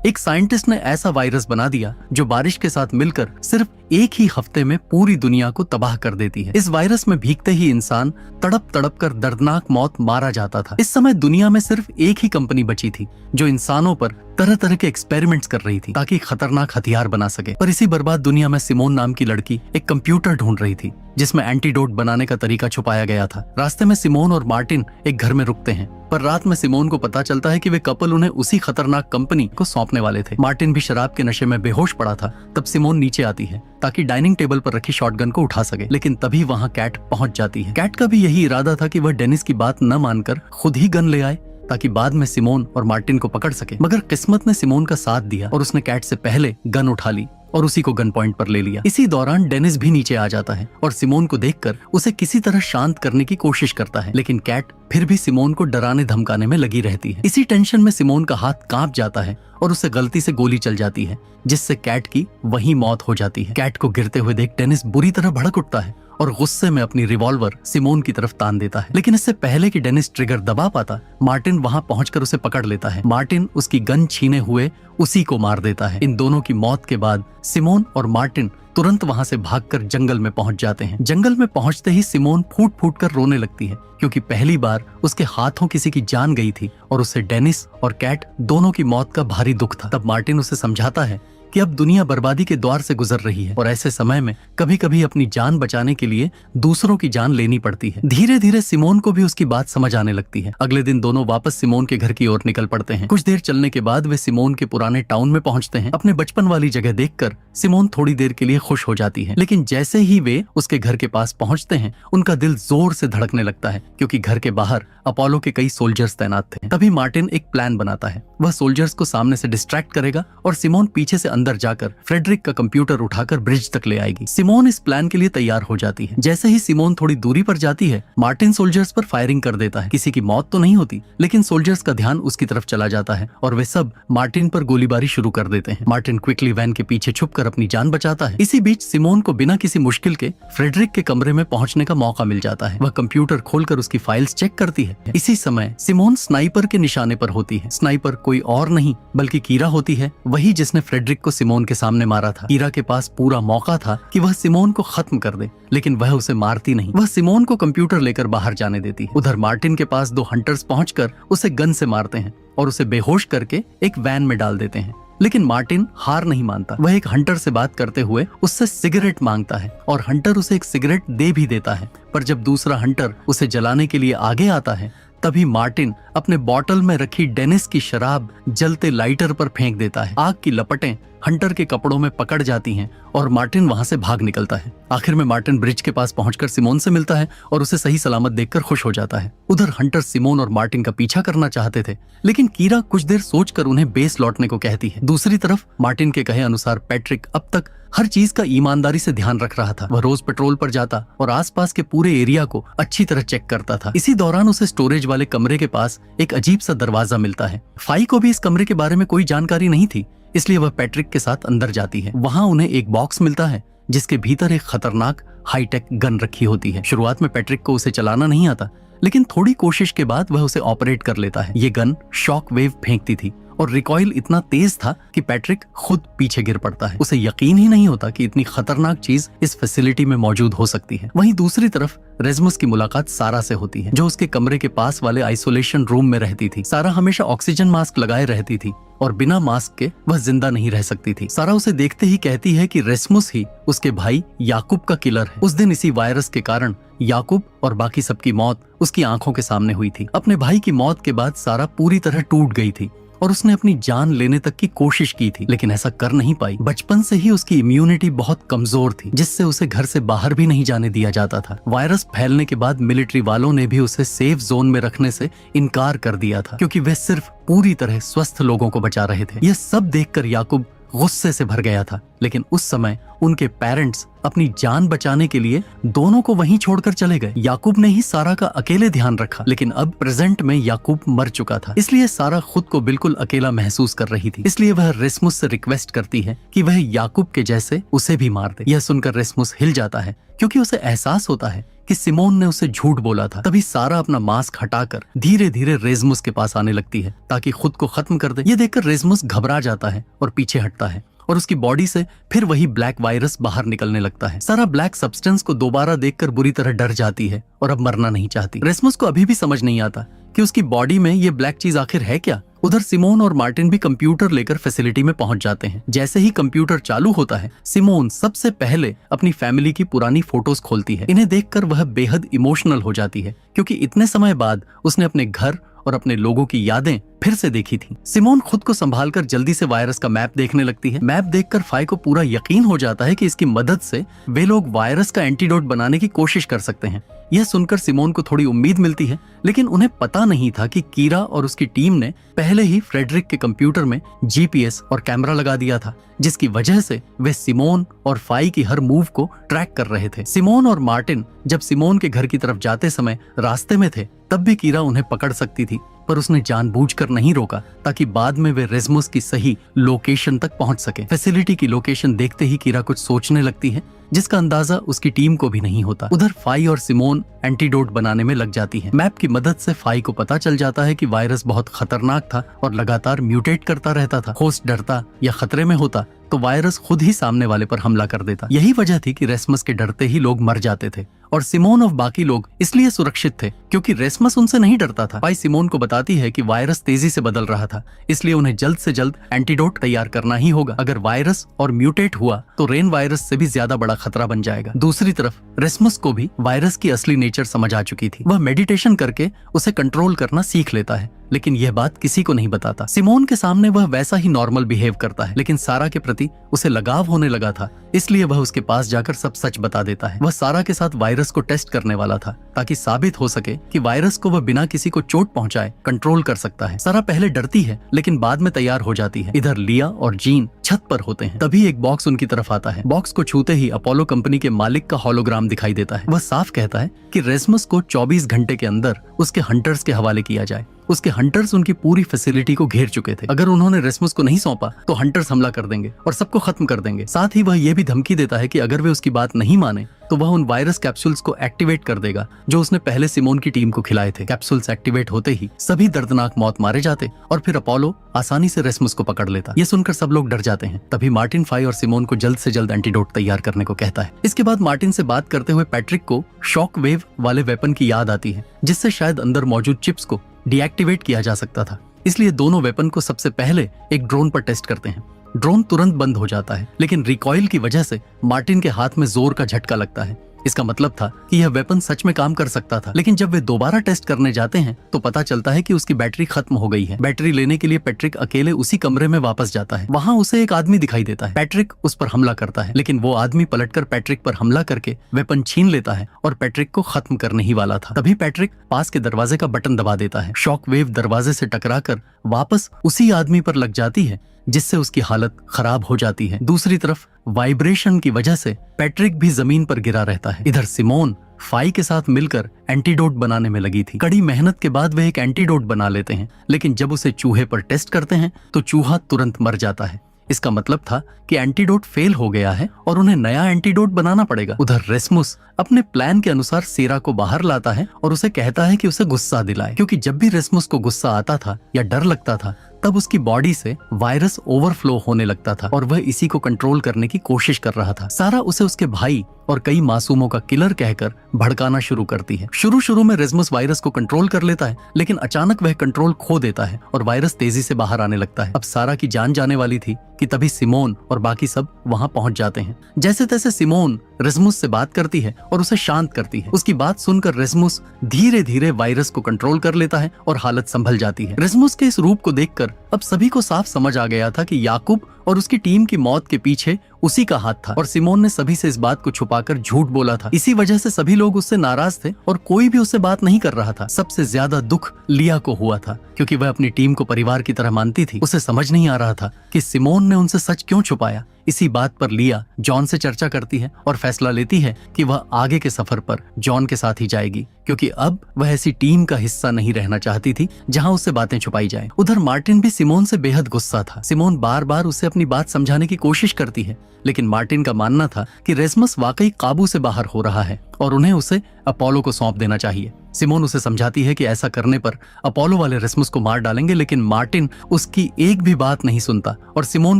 एक साइंटिस्ट ने ऐसा वायरस बना दिया जो बारिश के साथ मिलकर सिर्फ एक ही हफ्ते में पूरी दुनिया को तबाह कर देती है। इस वायरस में भीगते ही इंसान तड़प तड़प कर दर्दनाक मौत मारा जाता था। इस समय दुनिया में सिर्फ एक ही कंपनी बची थी जो इंसानों पर तरह तरह के एक्सपेरिमेंट्स कर रही थी ताकि खतरनाक हथियार बना सके। पर इसी बर्बाद दुनिया में सिमोन नाम की लड़की एक कंप्यूटर ढूंढ रही थी जिसमें एंटीडोट बनाने का तरीका छुपाया गया था। रास्ते में सिमोन और मार्टिन एक घर में रुकते हैं, पर रात में सिमोन को पता चलता है कि वे कपल उन्हें उसी खतरनाक कंपनी को सौंपने वाले थे। मार्टिन भी शराब के नशे में बेहोश पड़ा था। तब सिमोन नीचे आती है ताकि डाइनिंग टेबल पर रखी शॉटगन को उठा सके, लेकिन तभी वहाँ कैट पहुंच जाती है। कैट का भी यही इरादा था कि वह डेनिस की बात न मानकर खुद ही गन ले आए ताकि बाद में सिमोन और मार्टिन को पकड़ सके। मगर किस्मत ने सिमोन का साथ दिया और उसने कैट से पहले गन उठा ली और उसी को गन पॉइंट पर ले लिया। इसी दौरान डेनिस भी नीचे आ जाता है और सिमोन को देखकर उसे किसी तरह शांत करने की कोशिश करता है, लेकिन कैट फिर भी सिमोन को डराने धमकाने में लगी रहती है। इसी टेंशन में सिमोन का हाथ कांप जाता है और उसे गलती से गोली चल जाती है, जिससे कैट की वहीं मौत हो जाती है। कैट को गिरते हुए देख डेनिस बुरी तरह भड़क उठता है और गुस्से में अपनी रिवॉल्वर सिमोन की तरफ तान देता है, लेकिन इससे पहले कि डेनिस ट्रिगर दबा पाता, मार्टिन वहां पहुंचकर उसे पकड़ लेता है। मार्टिन उसकी गन छीने हुए उसी को मार देता है। इन दोनों की मौत के बाद सिमोन और मार्टिन तुरंत वहां से भागकर जंगल में पहुंच जाते हैं। जंगल में पहुंचते ही सिमोन फूट फूट कर रोने लगती है क्योंकि पहली बार उसके हाथों किसी की जान गई थी और उसे डेनिस और कैट दोनों की मौत का भारी दुख था। तब मार्टिन उसे समझाता है कि अब दुनिया बर्बादी के द्वार से गुजर रही है और ऐसे समय में कभी कभी अपनी जान बचाने के लिए दूसरों की जान लेनी पड़ती है। धीरे धीरे सिमोन को भी उसकी बात समझ आने लगती है। अगले दिन दोनों वापस सिमोन के घर की ओर निकल पड़ते हैं। कुछ देर चलने के बाद वे सिमोन के पुराने टाउन में पहुंचते हैं। अपने बचपन वाली जगह देखकर सिमोन थोड़ी देर के लिए खुश हो जाती है, लेकिन जैसे ही वे उसके घर के पास पहुंचते हैं उनका दिल जोर से धड़कने लगता है क्योंकि घर के बाहर अपोलो के कई सोल्जर्स तैनात थे। तभी मार्टिन एक प्लान बनाता है। वह सोल्जर्स को सामने से डिस्ट्रैक्ट करेगा और सिमोन पीछे से अंदर जाकर फ्रेडरिक का कंप्यूटर उठाकर ब्रिज तक ले आएगी। सिमोन इस प्लान के लिए तैयार हो जाती है। जैसे ही सिमोन थोड़ी दूरी पर जाती है, मार्टिन सोल्जर्स पर फायरिंग कर देता है। किसी की मौत तो नहीं होती, लेकिन सोल्जर्स का ध्यान उसकी तरफ चला जाता है और वे सब मार्टिन पर गोलीबारी शुरू कर देते हैं। मार्टिन क्विकली वैन के पीछे छुपकर अपनी जान बचाता है। इसी बीच सिमोन को बिना किसी मुश्किल के फ्रेडरिक के कमरे में पहुंचने का मौका मिल जाता है। वह कंप्यूटर खोलकर उसकी फाइल्स चेक करती है। इसी समय सिमोन स्नाइपर के निशाने पर होती है। स्नाइपर कोई और नहीं बल्कि कीरा होती है, वही जिसने फ्रेडरिक को सिमोन के सामने मारा था। कीरा के पास पूरा मौका था कि वह सिमोन को खत्म कर दे, लेकिन वह उसे मारती नहीं। वह सिमोन को कंप्यूटर लेकर बाहर जाने देती है। उधर मार्टिन के पास दो हंटर्स पहुंचकर उसे गन से मारते हैं और उसे बेहोश करके एक वैन में डाल देते हैं, लेकिन मार्टिन हार नहीं मानता। वह एक हंटर से बात करते हुए उससे सिगरेट मांगता है और हंटर उसे एक सिगरेट दे भी देता है। पर जब दूसरा हंटर उसे जलाने के लिए आगे आता है, तभी मार्टिन अपने बॉटल में रखी डेनिस की शराब जलते लाइटर पर फेंक देता है। आग की लपटें हंटर के कपड़ों में पकड़ जाती हैं और मार्टिन वहां से भाग निकलता है। आखिर में मार्टिन ब्रिज के पास पहुंचकर सिमोन से मिलता है और उसे सही सलामत देखकर खुश हो जाता है। उधर हंटर सिमोन और मार्टिन का पीछा करना चाहते थे, लेकिन कीरा कुछ देर सोचकर उन्हें बेस लौटने को कहती है। दूसरी तरफ मार्टिन के कहे अनुसार पैट्रिक अब तक हर चीज का ईमानदारी से ध्यान रख रहा था। वह रोज पेट्रोल पर जाता और आसपास के पूरे एरिया को अच्छी तरह चेक करता था। इसी दौरान उसे स्टोरेज वाले कमरे के पास एक अजीब सा दरवाजा मिलता है। फाई को भी इस कमरे के बारे में कोई जानकारी नहीं थी, इसलिए वह पैट्रिक के साथ अंदर जाती है। वहां उन्हें एक बॉक्स मिलता है जिसके भीतर एक खतरनाक हाईटेक गन रखी होती है। शुरुआत में पैट्रिक को उसे चलाना नहीं आता, लेकिन थोड़ी कोशिश के बाद वह उसे ऑपरेट कर लेता है। ये गन शॉक वेव फेंकती थी और रिकॉइल इतना तेज था कि पैट्रिक खुद पीछे गिर पड़ता है। उसे यकीन ही नहीं होता कि इतनी खतरनाक चीज इस फैसिलिटी में मौजूद हो सकती है। वहीं दूसरी तरफ रेज़मस की मुलाकात सारा से होती है, जो उसके कमरे के पास वाले आइसोलेशन रूम में रहती थी। सारा हमेशा ऑक्सीजन मास्क लगाए रहती थी और बिना मास्क के वह जिंदा नहीं रह सकती थी। सारा उसे देखते ही कहती है कि रेसमुस ही उसके भाई याकूब का किलर है। उस दिन इसी वायरस के कारण याकूब और बाकी सबकी मौत उसकी आंखों के सामने हुई थी। अपने भाई की मौत के बाद सारा पूरी तरह टूट गई थी और उसने अपनी जान लेने तक की कोशिश की थी, लेकिन ऐसा कर नहीं पाई। बचपन से ही उसकी इम्यूनिटी बहुत कमजोर थी, जिससे उसे घर से बाहर भी नहीं जाने दिया जाता था। वायरस फैलने के बाद मिलिट्री वालों ने भी उसे सेफ जोन में रखने से इनकार कर दिया था, क्योंकि वे सिर्फ पूरी तरह स्वस्थ लोगों को बचा रहे थे। यह सब देखकर याकूब गुस्से से भर गया था, लेकिन उस समय उनके पेरेंट्स अपनी जान बचाने के लिए दोनों को वहीं छोड़कर चले गए। याकूब ने ही सारा का अकेले ध्यान रखा, लेकिन अब प्रेजेंट में याकूब मर चुका था, इसलिए सारा खुद को बिल्कुल अकेला महसूस कर रही थी। इसलिए वह रेसमुस से रिक्वेस्ट करती है कि वह याकूब के जैसे उसे भी मार दे। यह सुनकर रेसमुस हिल जाता है, क्योंकि उसे एहसास होता है कि कि सिमोन ने उसे झूठ बोला था। तभी सारा अपना मास्क हटाकर धीरे धीरे रेजमुस के पास आने लगती है ताकि खुद को खत्म कर दे। ये देखकर रेजमुस घबरा जाता है और पीछे हटता है और उसकी बॉडी से फिर वही ब्लैक वायरस बाहर निकलने लगता है। सारा ब्लैक सब्सटेंस को दोबारा देखकर बुरी तरह डर जाती है और अब मरना नहीं चाहती। रेजमुस को अभी भी समझ नहीं आता कि उसकी बॉडी में ये ब्लैक चीज आखिर है क्या। उधर सिमोन और मार्टिन भी कंप्यूटर लेकर फैसिलिटी में पहुंच जाते हैं। जैसे ही कंप्यूटर चालू होता है, सिमोन सबसे पहले अपनी फैमिली की पुरानी फोटोज खोलती है। इन्हें देखकर वह बेहद इमोशनल हो जाती है क्योंकि इतने समय बाद उसने अपने घर और अपने लोगों की यादें फिर से देखी थी। सिमोन खुद को संभालकर जल्दी से वायरस का मैप देखने लगती है। मैप देखकर फाई को पूरा यकीन हो जाता है कि इसकी मदद से वे लोग वायरस का एंटीडोट बनाने की कोशिश कर सकते हैं। यह सुनकर सिमोन को थोड़ी उम्मीद मिलती है, लेकिन उन्हें पता नहीं था कि कीरा और उसकी टीम ने पहले ही फ्रेडरिक के कंप्यूटर में जीपीएस और कैमरा लगा दिया था, जिसकी वजह से वे सिमोन और फाई की हर मूव को ट्रैक कर रहे थे। सिमोन और मार्टिन जब सिमोन के घर की तरफ जाते समय रास्ते में थे, तब भी कीरा उन्हें पकड़ सकती थी, पर उसने जानबूझकर नहीं रोका ताकि बाद में वे रेजमुस की सही लोकेशन तक पहुंच सके। फैसिलिटी की लोकेशन देखते ही कीरा कुछ सोचने लगती है, जिसका अंदाजा उसकी टीम को भी नहीं होता। उधर फाई और सिमोन एंटीडोट बनाने में लग जाती है। मैप की मदद से फाई को पता चल जाता है कि वायरस बहुत खतरनाक था और लगातार म्यूटेट करता रहता था। होस्ट डरता या खतरे में होता तो वायरस खुद ही सामने वाले पर हमला कर देता। यही वजह थी कि रेसमस के डरते ही लोग मर जाते थे और सिमोन और बाकी लोग इसलिए सुरक्षित थे क्योंकि रेसमस उनसे नहीं डरता था। फाई सिमोन को बताती है कि वायरस तेजी से बदल रहा था, इसलिए उन्हें जल्द से जल्द एंटीडोट तैयार करना ही होगा। अगर वायरस और म्यूटेट हुआ तो रेन वायरस से भी ज्यादा बड़ा खतरा बन जाएगा। दूसरी तरफ रेसमस को भी वायरस की असली नेचर समझ आ चुकी थी। वह मेडिटेशन करके उसे कंट्रोल करना सीख लेता है, लेकिन यह बात किसी को नहीं बताता। सिमोन के सामने वह वैसा ही नॉर्मल बिहेव करता है, लेकिन सारा के प्रति उसे लगाव होने लगा था, इसलिए वह उसके पास जाकर सब सच बता देता है। वह सारा के साथ वायरस को टेस्ट करने वाला था ताकि साबित हो सके कि वायरस को वह बिना किसी को चोट पहुंचाए कंट्रोल कर सकता है। सारा पहले डरती है लेकिन बाद में तैयार हो जाती है। इधर लिया और जीन छत पर होते हैं, तभी एक बॉक्स उनकी तरफ आता है। बॉक्स को छूते ही अपोलो कंपनी के मालिक का होलोग्राम दिखाई देता है। वह साफ कहता है कि रेसमस को 24 घंटे के अंदर उसके हंटर्स के हवाले किया जाए। उसके हंटर्स उनकी पूरी फैसिलिटी को घेर चुके थे। अगर उन्होंने रेसमस को नहीं सौंपा तो हंटर्स हमला कर देंगे और सबको खत्म कर देंगे। साथ ही वह यह भी धमकी देता है कि अगर वे उसकी बात नहीं माने तो वह उन वायरस कैप्सूल्स को एक्टिवेट कर देगा जो उसने पहले सिमोन की टीम को खिलाए थे। कैप्सूल्स एक्टिवेट होते ही सभी दर्दनाक मौत मारे जाते और फिर अपोलो आसानी से रेसमस को पकड़ लेता। ये सुनकर सब लोग डर जाते हैं। तभी मार्टिन फाई और सिमोन को जल्द से जल्द एंटीडोट तैयार करने को कहता है। इसके बाद मार्टिन से बात करते हुए पैट्रिक को शॉक वेव वाले वेपन की याद आती है, जिससे शायद अंदर मौजूद चिप्स को डीएक्टिवेट किया जा सकता था। इसलिए दोनों वेपन को सबसे पहले एक ड्रोन पर टेस्ट करते हैं। ड्रोन तुरंत बंद हो जाता है, लेकिन रिकॉइल की वजह से मार्टिन के हाथ में जोर का झटका लगता है। इसका मतलब था कि यह वेपन सच में काम कर सकता था। लेकिन जब वे दोबारा टेस्ट करने जाते हैं तो पता चलता है कि उसकी बैटरी खत्म हो गई है। बैटरी लेने के लिए पैट्रिक अकेले उसी कमरे में वापस जाता है। वहाँ उसे एक आदमी दिखाई देता है। पैट्रिक उस पर हमला करता है, लेकिन वो आदमी पलटकर पैट्रिक पर हमला करके वेपन छीन लेता है और पैट्रिक को खत्म करने ही वाला था। तभी पैट्रिक पास के दरवाजे का बटन दबा देता है। शॉक वेव दरवाजे से टकराकर वापस उसी आदमी पर लग जाती है, जिससे उसकी हालत खराब हो जाती है। दूसरी तरफ वाइब्रेशन की वजह से पैट्रिक भी जमीन पर गिरा रहता है। इधर सिमोन फाई के साथ मिलकर एंटीडोट बनाने में लगी थी। कड़ी मेहनत के बाद वे एक एंटीडोट बना लेते हैं, लेकिन जब उसे चूहे पर टेस्ट करते हैं तो चूहा तुरंत मर जाता है। इसका मतलब था कि एंटीडोट फेल हो गया है और उन्हें नया एंटीडोट बनाना पड़ेगा। उधर रेसमुस अपने प्लान के अनुसार सेरा को बाहर लाता है और उसे कहता है कि उसे गुस्सा दिलाए, क्योंकि जब भी रेसमुस को गुस्सा आता था या डर लगता था तब उसकी बॉडी से वायरस ओवरफ्लो होने लगता था और वह इसी को कंट्रोल करने की कोशिश कर रहा था। सारा उसे उसके भाई और कई मासूमों का किलर कहकर भड़काना शुरू करती है। शुरू में रेसमस वायरस को कंट्रोल कर लेता है, लेकिन अचानक वह कंट्रोल खो देता है और वायरस तेजी से बाहर आने लगता है। अब सारा की जान जाने वाली थी कि तभी सिमोन और बाकी सब वहां पहुंच जाते हैं। जैसे तैसे सिमोन रेसमुस से बात करती है और उसे शांत करती है। उसकी बात सुनकर रेसमुस धीरे धीरे वायरस को कंट्रोल कर लेता है और हालत संभल जाती है। रेसमुस के इस रूप को देखकर अब सभी को साफ समझ आ गया था कि याकूब और उसकी टीम की मौत के पीछे उसी का हाथ था और सिमोन ने सभी से इस बात को छुपाकर झूठ बोला था। इसी वजह से सभी लोग उससे नाराज थे और कोई भी उससे बात नहीं कर रहा था। सबसे ज्यादा दुख लिया को हुआ था, क्योंकि वह अपनी टीम को परिवार की तरह मानती थी। उसे समझ नहीं आ रहा था कि सिमोन ने उनसे सच क्यों छुपाया। इसी बात पर लिया जॉन से चर्चा करती है और फैसला लेती है कि वह आगे के सफर पर जॉन के साथ ही जाएगी, क्योंकि अब वह ऐसी टीम का हिस्सा नहीं रहना चाहती थी जहां उससे बातें छुपाई जाए। उधर मार्टिन भी सिमोन से बेहद गुस्सा था। सिमोन बार बार उसे अपनी बात समझाने की कोशिश करती है, लेकिन मार्टिन का मानना था कि रेसमस वाकई काबू से बाहर हो रहा है और उन्हें उसे अपोलो को सौंप देना चाहिए। सिमोन उसे समझाती है कि ऐसा करने पर अपोलो वाले रेसमस को मार डालेंगे, लेकिन मार्टिन उसकी एक भी बात नहीं सुनता और सिमोन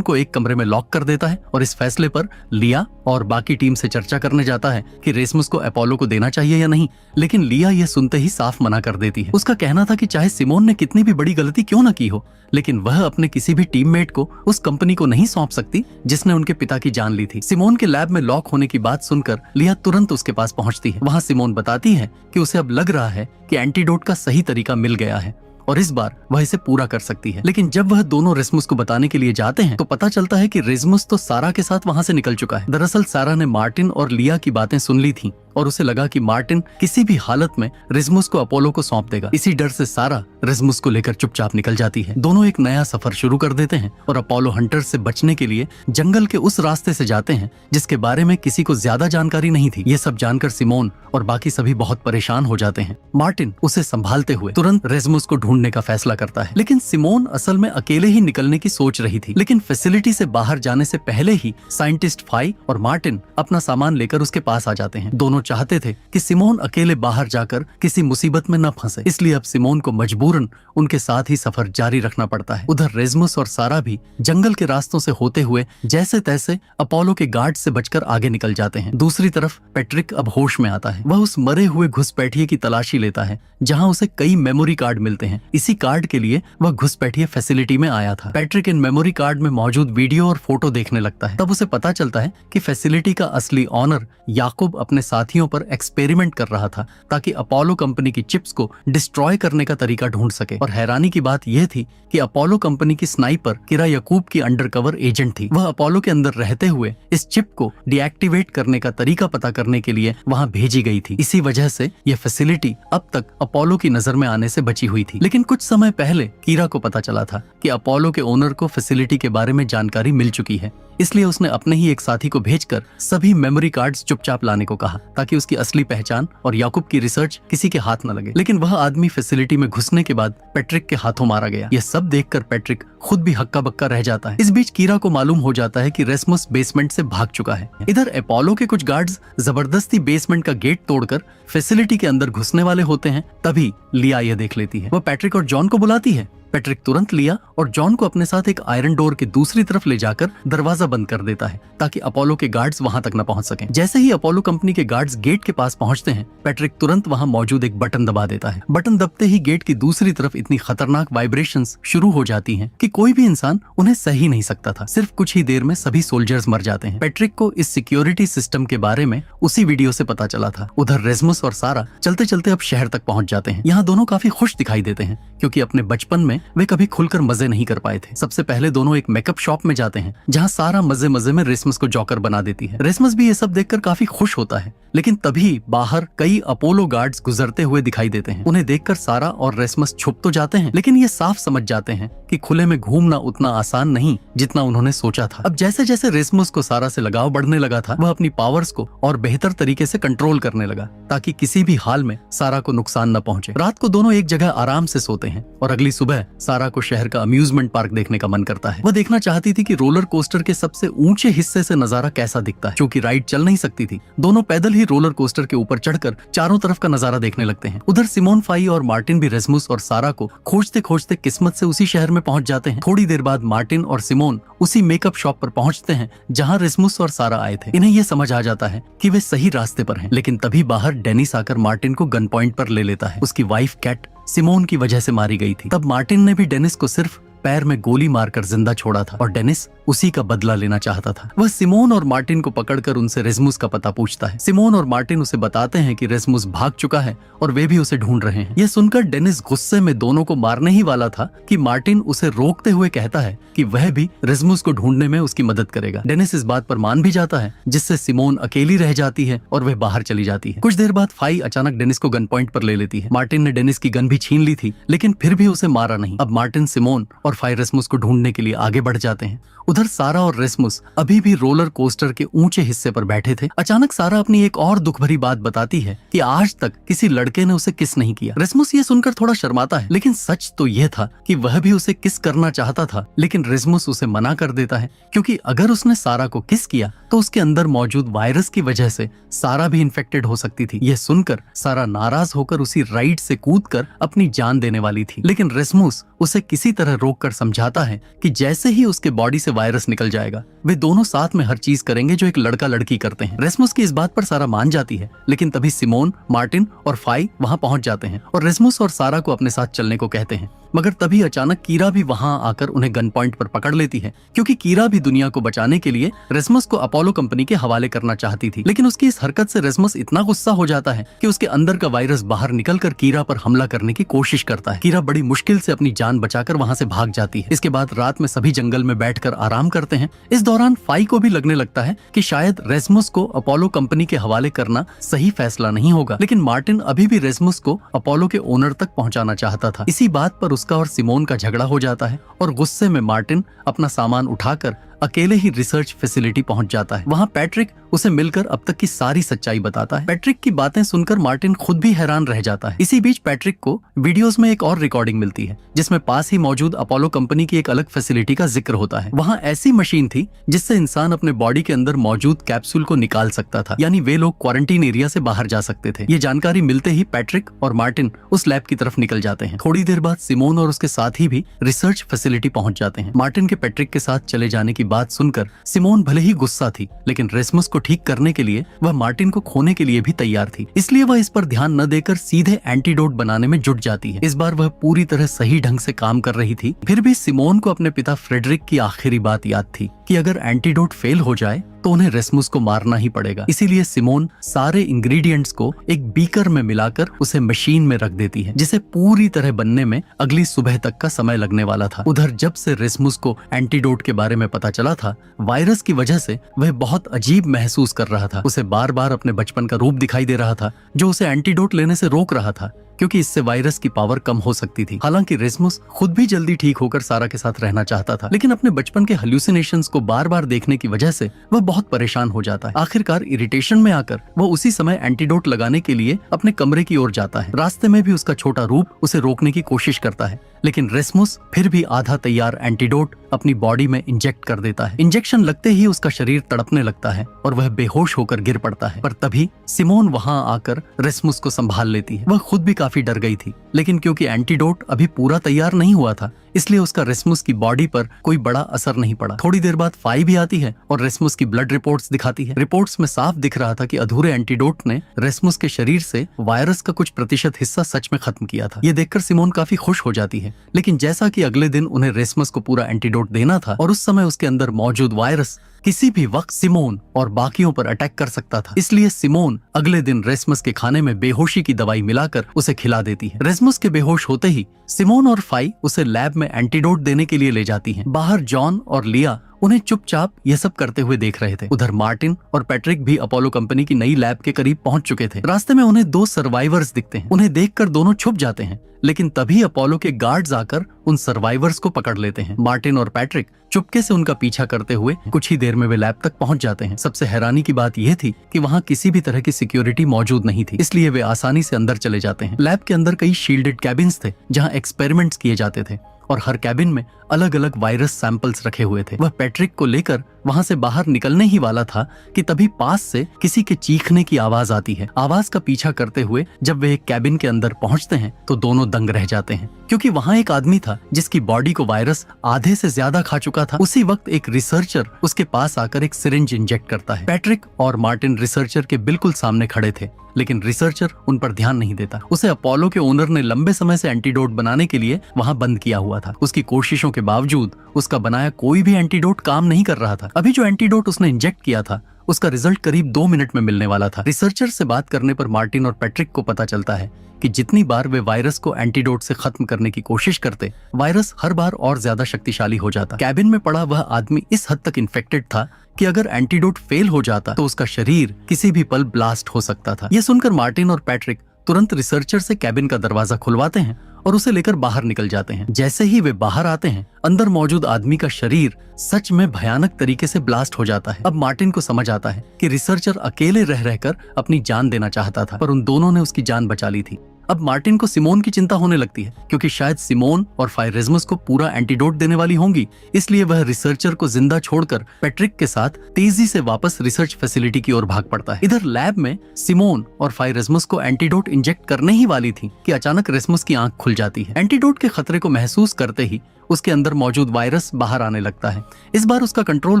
को एक कमरे में लॉक कर देता है और इस फैसले पर लिया और बाकी टीम से चर्चा करने जाता है कि रेसमस को अपोलो को देना चाहिए या नहीं। लेकिन लिया यह सुनते ही साफ मना कर देती है। उसका कहना था कि चाहे सिमोन ने कितनी भी बड़ी गलती क्यों न की हो, लेकिन वह अपने किसी भी टीममेट को उस कंपनी को नहीं सौंप सकती जिसने उनके पिता की जान ली थी। सिमोन के लैब में लॉक होने की बात सुनकर लिया तुरंत उसके पास पहुंचती है। वहां सिमोन बताती है कि उसे अब लग रहा है कि एंटीडोट का सही तरीका मिल गया है और इस बार वह इसे पूरा कर सकती है। लेकिन जब वह दोनों रेसमुस को बताने के लिए जाते हैं तो पता चलता है कि रेसमुस तो सारा के साथ वहां से निकल चुका है। दरअसल सारा ने मार्टिन और लिया की बातें सुन ली थी और उसे लगा कि मार्टिन किसी भी हालत में रेसमुस को अपोलो को सौंप देगा। इसी डर से सारा रेसमुस को लेकर चुपचाप निकल जाती है। दोनों एक नया सफर शुरू कर देते हैं और अपोलो हंटर से बचने के लिए जंगल के उस रास्ते से जाते हैं जिसके बारे में किसी को ज्यादा जानकारी नहीं थी। ये सब जानकर सिमोन और बाकी सभी बहुत परेशान हो जाते हैं। मार्टिन उसे संभालते हुए तुरंत रेसमुस को ढूंढने का फैसला करता है, लेकिन सिमोन असल में अकेले ही निकलने की सोच रही थी। लेकिन फैसिलिटी से बाहर जाने से पहले ही साइंटिस्ट फाई और मार्टिन अपना सामान लेकर उसके पास आ जाते हैं। दोनों चाहते थे कि सिमोन अकेले बाहर जाकर किसी मुसीबत में न फंसे, इसलिए अब सिमोन को मजबूरन उनके साथ ही सफर जारी रखना पड़ता है। उधर रेसमुस और सारा भी जंगल के रास्तों से होते हुए जैसे तैसे अपोलो के गार्ड से बचकर आगे निकल जाते हैं। दूसरी तरफ पैट्रिक अब होश में आता है। वह उस मरे हुए घुसपैठिए की तलाशी लेता है जहां उसे कई मेमोरी कार्ड मिलते हैं। इसी कार्ड के लिए वह घुसपैठिए फैसिलिटी में आया था। पैट्रिक इन मेमोरी कार्ड में मौजूद वीडियो और फोटो देखने लगता है। तब उसे पता चलता है कि फैसिलिटी का असली ऑनर याकूब अपने साथियों पर एक्सपेरिमेंट कर रहा था ताकि अपोलो कंपनी की चिप्स को डिस्ट्रॉय करने का तरीका ढूंढ सके। और हैरानी की बात यह थी कि अपोलो कंपनी की स्नाइपर किरा याकूब की अंडरकवर एजेंट थी। वह अपोलो के अंदर रहते हुए इस चिप को डीएक्टिवेट करने का तरीका पता करने के लिए वहां भेजी गई थी। इसी वजह से यह फैसिलिटी अब तक अपोलो की नजर में आने से बची हुई थी। लेकिन कुछ समय पहले कीरा को पता चला था कि अपोलो के ओनर को फैसिलिटी के बारे में जानकारी मिल चुकी है, इसलिए उसने अपने ही एक साथी को भेजकर सभी मेमोरी कार्ड्स चुपचाप लाने को कहा ताकि उसकी असली पहचान और याकूब की रिसर्च किसी के हाथ न लगे। लेकिन वह आदमी फैसिलिटी में घुसने के बाद पैट्रिक के हाथों मारा गया। यह सब देखकर पैट्रिक खुद भी हक्का बक्का रह जाता है। इस बीच कीरा को मालूम हो जाता है कि रेसमस बेसमेंट से भाग चुका है। इधर अपोलो के कुछ गार्ड्स जबरदस्ती बेसमेंट का गेट तोड़कर फैसिलिटी के अंदर घुसने वाले होते हैं। तभी लिया यह देख लेती है। वह पैट्रिक और जॉन को बुलाती है। पैट्रिक तुरंत लिया और जॉन को अपने साथ एक आयरन डोर के दूसरी तरफ ले जाकर दरवाजा बंद कर देता है ताकि अपोलो के गार्ड्स वहां तक न पहुंच सकें। जैसे ही अपोलो कंपनी के गार्ड्स गेट के पास पहुंचते हैं, पैट्रिक तुरंत वहां मौजूद एक बटन दबा देता है। बटन दबते ही गेट की दूसरी तरफ इतनी खतरनाक वाइब्रेशंस शुरू हो जाती हैं कि कोई भी इंसान उन्हें सही नहीं सकता था। सिर्फ कुछ ही देर में सभी सोल्जर्स मर जाते हैं। पैट्रिक को इस सिक्योरिटी सिस्टम के बारे में उसी वीडियो से पता चला था। उधर रेसमुस और सारा चलते चलते अब शहर तक पहुंच जाते हैं। यहाँ दोनों काफी खुश दिखाई देते हैं क्योंकि अपने बचपन में वे कभी खुलकर मजे नहीं कर पाए थे। सबसे पहले दोनों एक मेकअप शॉप में जाते हैं जहां सारा मजे मजे में रेसमस को जॉकर बना देती है। रेसमस भी ये सब देखकर काफी खुश होता है, लेकिन तभी बाहर कई अपोलो गार्ड्स गुजरते हुए दिखाई देते हैं। उन्हें देखकर सारा और रेसमस छुप तो जाते हैं, लेकिन ये साफ समझ जाते हैं कि खुले में घूमना उतना आसान नहीं जितना उन्होंने सोचा था। अब जैसे जैसे रेसमस को सारा से लगाव बढ़ने लगा था, वह अपनी पावर्स को और बेहतर तरीके से कंट्रोल करने लगा ताकि किसी भी हाल में सारा को नुकसान न पहुंचे। रात को दोनों एक जगह आराम से सोते हैं और अगली सुबह सारा को शहर का अम्यूजमेंट पार्क देखने का मन करता है। वह देखना चाहती थी कि रोलर कोस्टर के सबसे ऊंचे हिस्से से नजारा कैसा दिखता है। क्योंकि राइड चल नहीं सकती थी, दोनों पैदल ही रोलर कोस्टर के ऊपर चढ़कर चारों तरफ का नजारा देखने लगते हैं। उधर सिमोन फाई और मार्टिन भी रेसमुस और सारा को खोजते खोजते किस्मत से उसी शहर में पहुंच जाते हैं। थोड़ी देर बाद मार्टिन और सिमोन उसी मेकअप शॉप पर पहुंचते हैं जहां रेसमुस और सारा आए थे। इन्हें यह समझ आ जाता है कि वे सही रास्ते पर हैं। लेकिन तभी बाहर डेनिस आकर मार्टिन को गन पॉइंट पर ले लेता है। उसकी वाइफ कैट सिमोन की वजह से मारी गई थी। तब मार्टिन ने भी डेनिस को सिर्फ पैर में गोली मारकर जिंदा छोड़ा था और डेनिस उसी का बदला लेना चाहता था। वह सिमोन और मार्टिन को पकड़कर उनसे रेसमुस का पता पूछता है। सिमोन और मार्टिन उसे बताते हैं कि रेसमुस भाग चुका है और वे भी उसे ढूंढ रहे हैं। यह सुनकर डेनिस गुस्से में दोनों को मारने ही वाला था कि मार्टिन उसे रोकते हुए कहता है कि वह भी रेसमुस को ढूंढने में उसकी मदद करेगा। डेनिस इस बात पर मान भी जाता है, जिससे सिमोन अकेली रह जाती है और वह बाहर चली जाती है। कुछ देर बाद फाई अचानक डेनिस को गन पॉइंट पर ले लेती है। मार्टिन ने डेनिस की गन भी छीन ली थी, लेकिन फिर भी उसे मारा नहीं। अब मार्टिन सिमोन और और फाई रेस्मुस को ढूंढने के लिए आगे बढ़ जाते हैं। उधर सारा और रेस्मुस अभी भी रोलर कोस्टर के ऊंचे हिस्से पर बैठे थे। अचानक सारा अपनी एक और दुख भरी बात बताती है कि आज तक किसी लड़के ने उसे किस नहीं किया। रेस्मुस ये सुनकर थोड़ा शर्माता है, लेकिन सच तो यह था कि वह भी उसे किस करना चाहता था, लेकिन रेस्मुस उसे मना कर देता है, क्योंकि अगर उसने सारा को किस किया तो उसके अंदर मौजूद वायरस की वजह से सारा भी इन्फेक्टेड हो सकती थी। यह सुनकर सारा नाराज होकर उसी राइड से कूदकर अपनी जान देने वाली थी, लेकिन रेस्मुस उसे किसी तरह रोककर समझाता है कि जैसे ही उसके बॉडी से वायरस निकल जाएगा वे दोनों साथ में हर चीज करेंगे जो एक लड़का लड़की करते हैं। रेस्मुस की इस बात पर सारा मान जाती है, लेकिन तभी सिमोन, मार्टिन और फाई वहां पहुंच जाते हैं और रेस्मुस और सारा को अपने साथ चलने को कहते हैं। मगर तभी अचानक कीरा भी वहां आकर उन्हें गन पॉइंट पर पकड़ लेती है, क्योंकि कीरा भी दुनिया को बचाने के लिए रेस्मस को अपोलो कंपनी के हवाले करना चाहती थी। लेकिन उसकी इस हरकत से रेस्मस इतना गुस्सा हो जाता है कि उसके अंदर का वायरस बाहर निकलकर कीरा पर हमला करने की कोशिश करता है। कीरा बड़ी मुश्किल से अपनी जान बचाकर वहां से भाग जाती है। इसके बाद रात में सभी जंगल में बैठकर आराम करते हैं। इस दौरान फाई को भी लगने लगता है कि शायद रेस्मस को अपोलो कंपनी के हवाले करना सही फैसला नहीं होगा, लेकिन मार्टिन अभी भी रेस्मस को अपोलो के ओनर तक पहुंचाना चाहता था। इसी बात पर उसका और सिमोन का झगड़ा हो जाता है और गुस्से में मार्टिन अपना सामान उठाकर अकेले ही रिसर्च फैसिलिटी पहुंच जाता है। वहां पैट्रिक उसे मिलकर अब तक की सारी सच्चाई बताता है। पैट्रिक की बातें सुनकर मार्टिन खुद भी हैरान रह जाता है। इसी बीच पैट्रिक को वीडियोस में एक और रिकॉर्डिंग मिलती है, जिसमें पास ही मौजूद अपोलो कंपनी की एक अलग फैसिलिटी का जिक्र होता है। वहां ऐसी मशीन थी जिससे इंसान अपने बॉडी के अंदर मौजूद कैप्सूल को निकाल सकता था, यानी वे लोग क्वारंटीन एरिया से बाहर जा सकते थे। ये जानकारी मिलते ही पैट्रिक और मार्टिन उस लैब की तरफ निकल जाते हैं। थोड़ी देर बाद सिमोन और उसके साथी भी रिसर्च फैसिलिटी पहुंच जाते हैं। मार्टिन के पैट्रिक के साथ चले जाने की बात सुनकर सिमोन भले ही गुस्सा थी, लेकिन रेस्मस को ठीक करने के लिए वह मार्टिन को खोने के लिए भी तैयार थी। इसलिए वह इस पर ध्यान न देकर सीधे एंटीडोट बनाने में जुट जाती है। इस बार वह पूरी तरह सही ढंग से काम कर रही थी। फिर भी सिमोन को अपने पिता फ्रेडरिक की आखिरी बात याद थी कि अगर एंटीडोट फेल हो जाए तो उन्हें रेस्मुस को मारना ही पड़ेगा। इसीलिए सिमोन सारे इंग्रेडिएंट्स को एक बीकर में मिलाकर उसे मशीन में रख देती है, जिसे पूरी तरह बनने में अगली सुबह तक का समय लगने वाला था। उधर जब से रेस्मुस को एंटीडोट के बारे में पता चला था, वायरस की वजह से वह बहुत अजीब महसूस कर रहा था। उसे बार बार अपने बचपन का रूप दिखाई दे रहा था, जो उसे एंटीडोट लेने से रोक रहा था, क्योंकि इससे वायरस की पावर कम हो सकती थी। हालांकि रेस्मुस खुद भी जल्दी ठीक होकर सारा के साथ रहना चाहता था, लेकिन अपने बचपन के हेल्यूसिनेशंस को बार बार देखने की वजह से वह बहुत परेशान हो जाता है। आखिरकार इरिटेशन में आकर वह उसी समय एंटीडोट लगाने के लिए अपने कमरे की ओर जाता है। रास्ते में भी उसका छोटा रूप उसे रोकने की कोशिश करता है, लेकिन रेस्मुस फिर भी आधा तैयार एंटीडोट अपनी बॉडी में इंजेक्ट कर देता है। इंजेक्शन लगते ही उसका शरीर तड़पने लगता है और वह बेहोश होकर गिर पड़ता है। पर तभी सिमोन वहां आकर रेस्मुस को संभाल लेती है। वह खुद भी काफी डर गई थी, लेकिन क्योंकि एंटीडोट अभी पूरा तैयार नहीं हुआ था, इसलिए उसका रेस्मुस की बॉडी पर कोई बड़ा असर नहीं पड़ा। थोड़ी देर बाद फाई भी आती है और रेस्मुस की ब्लड रिपोर्ट्स दिखाती है। रिपोर्ट्स में साफ दिख रहा था कि अधूरे एंटीडोट ने रेस्मुस के शरीर से वायरस का कुछ प्रतिशत हिस्सा सच में खत्म किया था। ये देखकर सिमोन काफी खुश हो जाती है, लेकिन जैसा कि अगले दिन उन्हें रेस्मुस को पूरा एंटीडोट देना था और उस समय उसके अंदर मौजूद वायरस किसी भी वक्त सिमोन और बाकियों पर अटैक कर सकता था, इसलिए सिमोन अगले दिन रेस्मस के खाने में बेहोशी की दवाई मिलाकर उसे खिला देती है। रेस्मस के बेहोश होते ही सिमोन और फाई उसे लैब में एंटीडोट देने के लिए ले जाती हैं। बाहर जॉन और लिया उन्हें चुपचाप ये सब करते हुए देख रहे थे। उधर मार्टिन और पैट्रिक भी अपोलो कंपनी की नई लैब के करीब पहुंच चुके थे। रास्ते में उन्हें दो सर्वाइवर्स दिखते हैं। उन्हें देखकर दोनों छुप जाते हैं, लेकिन तभी अपोलो के गार्ड्स आकर उन सर्वाइवर्स को पकड़ लेते हैं। मार्टिन और पैट्रिक चुपके से उनका पीछा करते हुए कुछ ही देर में वे लैब तक पहुंच जाते हैं। सबसे हैरानी की बात यह थी कि वहां किसी भी तरह की सिक्योरिटी मौजूद नहीं थी, इसलिए वे आसानी से अंदर चले जाते हैं। लैब के अंदर कई शील्डेड कैबिन्स थे जहां एक्सपेरिमेंट्स किए जाते थे और हर कैबिन में अलग अलग वायरस सैंपल्स रखे हुए थे। वह पैट्रिक को लेकर वहां से बाहर निकलने ही वाला था कि तभी पास से किसी के चीखने की आवाज आती है। आवाज का पीछा करते हुए जब वे एक कैबिन के अंदर पहुंचते हैं तो दोनों दंग रह जाते हैं, क्योंकि वहां एक आदमी था जिसकी बॉडी को वायरस आधे से ज्यादा खा चुका था। उसी वक्त एक रिसर्चर उसके पास आकर एक सिरिंज इंजेक्ट करता है। पैट्रिक और मार्टिन रिसर्चर के बिल्कुल सामने खड़े थे, लेकिन रिसर्चर उन पर ध्यान नहीं देता। उसे अपोलो के ओनर ने लंबे समय से एंटीडोट बनाने के लिए वहां बंद किया हुआ था। उसकी कोशिशों के बावजूद उसका बनाया कोई भी एंटीडोट काम नहीं कर रहा था। अभी जो एंटीडोट उसने इंजेक्ट किया था उसका रिजल्ट करीब 2 मिनट में मिलने वाला था। रिसर्चर से बात करने पर मार्टिन और पैट्रिक को पता चलता है कि जितनी बार वे वायरस को एंटीडोट से खत्म करने की कोशिश करते, वायरस हर बार और ज्यादा शक्तिशाली हो जाता। कैबिन में पड़ा वह आदमी इस हद तक इन्फेक्टेड था कि अगर एंटीडोट फेल हो जाता तो उसका शरीर किसी भी पल ब्लास्ट हो सकता था। यह सुनकर मार्टिन और पैट्रिक तुरंत रिसर्चर से कैबिन का दरवाजा खुलवाते हैं और उसे लेकर बाहर निकल जाते हैं। जैसे ही वे बाहर आते हैं, अंदर मौजूद आदमी का शरीर सच में भयानक तरीके से ब्लास्ट हो जाता है। अब मार्टिन को समझ आता है कि रिसर्चर अकेले रह रहकर अपनी जान देना चाहता था, पर उन दोनों ने उसकी जान बचा ली थी। अब मार्टिन को सिमोन की चिंता होने लगती है, क्योंकि शायद सिमोन और फायरेजमस को पूरा एंटीडोट देने वाली होंगी। इसलिए वह रिसर्चर को जिंदा छोड़कर पैट्रिक के साथ तेजी से वापस रिसर्च फैसिलिटी की ओर भाग पड़ता है। इधर लैब में सिमोन और फायरेजमस को एंटीडोट इंजेक्ट करने ही वाली थी कि अचानक रेसमस की आंख खुल जाती है। एंटीडोट के खतरे को महसूस करते ही उसके अंदर मौजूद वायरस बाहर आने लगता है। इस बार उसका कंट्रोल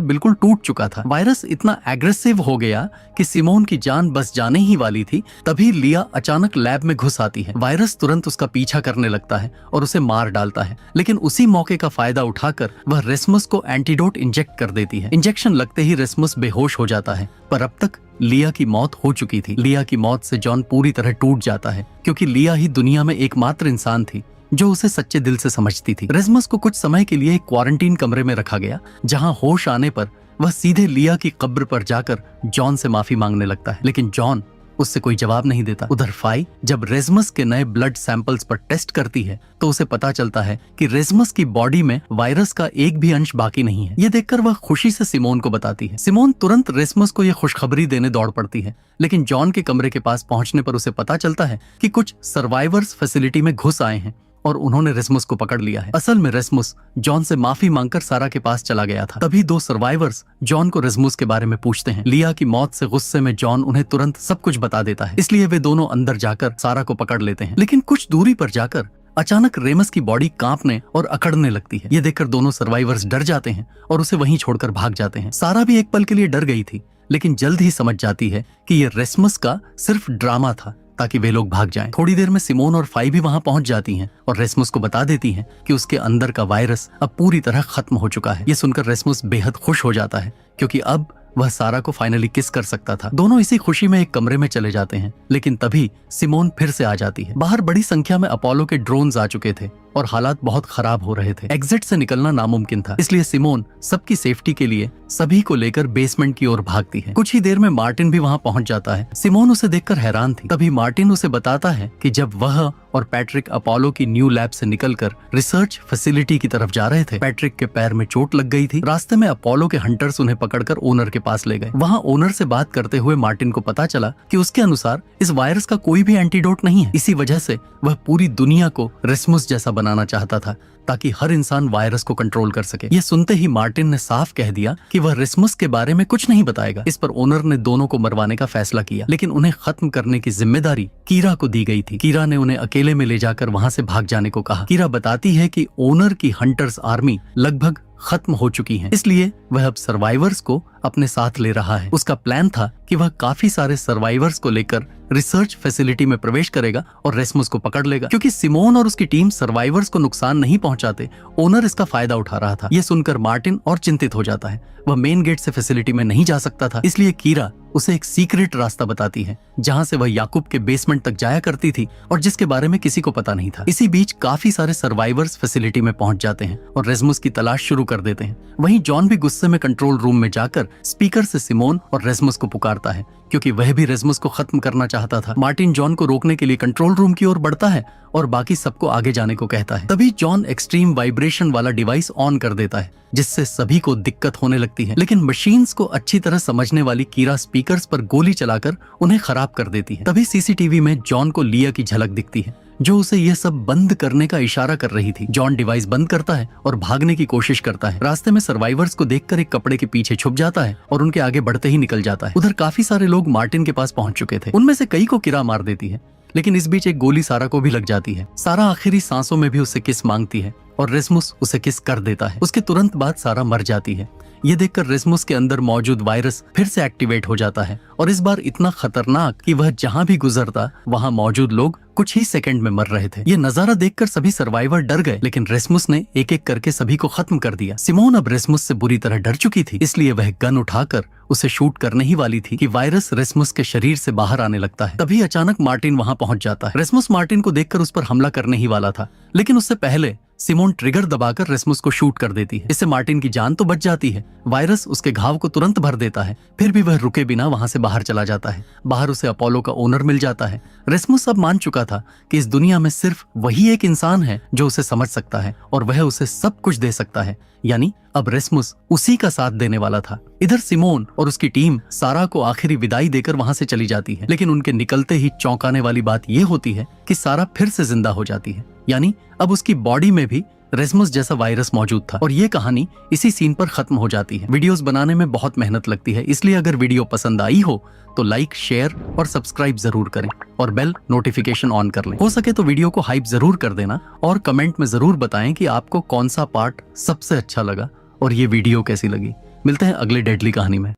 बिल्कुल टूट चुका था। वायरस इतना एग्रेसिव हो गया कि सिमोन की जान बस जाने ही वाली थी। तभी लिया अचानक लैब में घुस आती है। वायरस तुरंत उसका पीछा करने लगता है और उसे मार डालता है, लेकिन उसी मौके का फायदा उठाकर वह रेसमस को एंटीडोट इंजेक्ट कर देती है। इंजेक्शन लगते ही रेसमस बेहोश हो जाता है, पर अब तक लिया की मौत हो चुकी थी। लिया की मौत से जॉन पूरी तरह टूट जाता है, क्योंकि लिया ही दुनिया में एकमात्र इंसान थी जो उसे सच्चे दिल से समझती थी। रेसमस को कुछ समय के लिए एक क्वारंटीन कमरे में रखा गया, जहां होश आने पर वह सीधे लिया की कब्र पर जाकर जॉन से माफी मांगने लगता है, लेकिन जॉन उससे कोई जवाब नहीं देता। उधर फाई जब रेसमस के नए ब्लड सैंपल्स पर टेस्ट करती है तो उसे पता चलता है कि रेसमस की बॉडी में वायरस का एक भी अंश बाकी नहीं है। ये देखकर वह खुशी से सिमोन को बताती है। सिमोन तुरंत रेसमस को यह खुशखबरी देने दौड़ पड़ती है, लेकिन जॉन के कमरे के पास पहुंचने पर उसे पता चलता है कि कुछ सर्वाइवर्स फैसिलिटी में घुस आए हैं और उन्होंने रेसमस को पकड़ लिया है। असल में रेसमस जॉन से माफी मांगकर सारा के पास चला गया था। तभी दो सर्वाइवर्स जॉन को रेसमस के बारे में पूछते हैं। लिया की मौत से गुस्से में जॉन उन्हें तुरंत सब कुछ बता देता है, इसलिए वे दोनों अंदर जाकर सारा को पकड़ लेते हैं। लेकिन कुछ दूरी पर जाकर अचानक रेमस की बॉडी कांपने और अकड़ने लगती है। ये देखकर दोनों सर्वाइवर्स डर जाते हैं और उसे वहीं छोड़कर भाग जाते हैं। सारा भी एक पल के लिए डर गई थी, लेकिन जल्द ही समझ जाती है कि ये रेसमस का सिर्फ ड्रामा था ताकि वे लोग भाग जाएं। थोड़ी देर में सिमोन और फाई भी वहां पहुंच जाती हैं और रेसमस को बता देती हैं कि उसके अंदर का वायरस अब पूरी तरह खत्म हो चुका है। ये सुनकर रेसमस बेहद खुश हो जाता है, क्योंकि अब वह सारा को फाइनली किस कर सकता था। दोनों इसी खुशी में एक कमरे में चले जाते हैं, लेकिन तभी सिमोन फिर से आ जाती है। बाहर बड़ी संख्या में अपोलो के ड्रोन्स आ चुके थे और हालात बहुत खराब हो रहे थे। एग्जिट से निकलना नामुमकिन था, इसलिए सिमोन सबकी सेफ्टी के लिए सभी को लेकर बेसमेंट की ओर भागती है। कुछ ही देर में मार्टिन भी वहां पहुंच जाता है। सिमोन उसे देखकर हैरान थी। तभी मार्टिन उसे बताता है कि जब वह और पैट्रिक अपोलो की न्यू लैब से निकलकर रिसर्च फैसिलिटी की तरफ जा रहे थे, पैट्रिक के पैर में चोट लग गई थी। रास्ते में अपोलो के हंटर्स उन्हें पकड़कर ओनर के पास ले गए। वहां ओनर से बात करते हुए मार्टिन को पता चला कि उसके अनुसार इस वायरस का कोई भी एंटीडोट नहीं है। इसी वजह से वह पूरी दुनिया को रेसमस जैसा बनाना चाहता था, ताकि हर इंसान वायरस को कंट्रोल कर सके। यह सुनते ही मार्टिन ने साफ कह दिया कि वह रेसमस के बारे में कुछ नहीं बताएगा। इस पर ओनर ने दोनों को मरवाने का फैसला किया, लेकिन उन्हें खत्म करने की जिम्मेदारी कीरा को दी गई थी। कीरा ने उन्हें अकेले में ले जाकर वहां से भाग जाने को कहा। कीरा बताती है कि ओनर की हंटर्स आर्मी लगभग खत्म हो चुकी है, इसलिए वह अब सर्वाइवर्स को अपने साथ ले रहा है। उसका प्लान था कि वह काफी सारे सर्वाइवर्स को लेकर रिसर्च फैसिलिटी में प्रवेश करेगा और रेसमस को पकड़ लेगा। क्योंकि सिमोन और उसकी टीम सर्वाइवर्स को नुकसान नहीं पहुंचाते, ओनर इसका फायदा उठा रहा था। यह सुनकर मार्टिन और चिंतित हो जाता है। वह मेन गेट से फैसिलिटी में नहीं जा सकता था, इसलिए कीरा उसे एक सीक्रेट रास्ता बताती है, जहां से वह याकूब के बेसमेंट तक जाया करती थी और जिसके बारे में किसी को पता नहीं था। इसी बीच काफी सारे सर्वाइवर्स फैसिलिटी में पहुंच जाते हैं और रेसमस की तलाश शुरू कर देते हैं। वहीं जॉन भी गुस्से में कंट्रोल रूम में जाकर स्पीकर से सिमोन और रेसमस को पुकारता है, क्योंकि वह भी रेसमस को खत्म करना चाहता था। मार्टिन जॉन को रोकने के लिए कंट्रोल रूम की ओर बढ़ता है और बाकी सबको आगे जाने को कहता है। तभी जॉन एक्सट्रीम वाइब्रेशन वाला डिवाइस ऑन कर देता है, जिससे सभी को दिक्कत होने लगती है। लेकिन मशीन्स को अच्छी तरह समझने वाली कीरा स्पीकर्स पर गोली चलाकर उन्हें खराब कर देती है। तभी सीसीटीवी में जॉन को लिया की झलक दिखती है, जो उसे यह सब बंद करने का इशारा कर रही थी। जॉन डिवाइस बंद करता है और भागने की कोशिश करता है। रास्ते में सर्वाइवर्स को देखकर एक कपड़े के पीछे छुप जाता है और उनके आगे बढ़ते ही निकल जाता है। उधर काफी सारे लोग मार्टिन के पास पहुंच चुके थे। उनमें से कई को कीरा मार देती है, लेकिन इस बीच एक गोली सारा को भी लग जाती है। सारा आखिरी सांसों में भी उससे किस मांगती है और रेसमस उसे किस कर देता है। उसके तुरंत बाद सारा मर जाती है। ये देखकर रेसमस के अंदर मौजूद वायरस फिर से एक्टिवेट हो जाता है और इस बार इतना खतरनाक कि वह जहां भी गुजरता वहां मौजूद लोग कुछ ही सेकंड में मर रहे थे। ये नजारा देखकर सभी सर्वाइवर डर गए, लेकिन रेसमस ने एक एक करके सभी को खत्म कर दिया। सिमोन अब रेसमस से बुरी तरह डर चुकी थी, इसलिए वह गन उठाकर उसे शूट करने ही वाली थी कि वायरस रेसमस के शरीर से बाहर आने लगता है। तभी अचानक मार्टिन वहां पहुंच जाता है। रेसमस मार्टिन को देखकर उस पर हमला करने ही वाला था, लेकिन उससे पहले सिमोन ट्रिगर दबाकर रेस्मुस को शूट कर देती है। इससे मार्टिन की जान तो बच जाती है। वायरस उसके घाव को तुरंत भर देता है, फिर भी वह रुके बिना वहां से बाहर चला जाता है। बाहर उसे अपोलो का ओनर मिल जाता है। रेस्मुस अब मान चुका था कि इस दुनिया में सिर्फ वही एक इंसान है जो उसे समझ सकता है और वह उसे सब कुछ दे सकता है, यानी अब रेस्मुस उसी का साथ देने वाला था। इधर सिमोन और उसकी टीम सारा को आखिरी विदाई देकर वहां से चली जाती है, लेकिन उनके निकलते ही चौंकाने वाली बात यह होती है कि सारा फिर से जिंदा हो जाती है, यानी अब उसकी बॉडी में भी रेस्मुस जैसा वायरस मौजूद था। और ये कहानी इसी सीन पर खत्म हो जाती है। वीडियोस बनाने में बहुत मेहनत लगती है, इसलिए अगर वीडियो पसंद आई हो तो लाइक, शेयर और सब्सक्राइब जरूर करें और बेल नोटिफिकेशन ऑन कर लें। हो सके तो वीडियो को हाइप जरूर कर देना और कमेंट में जरूर बताएं कि आपको कौन सा पार्ट सबसे अच्छा लगा और ये वीडियो कैसी लगी। मिलते हैं अगले डेडली कहानी में।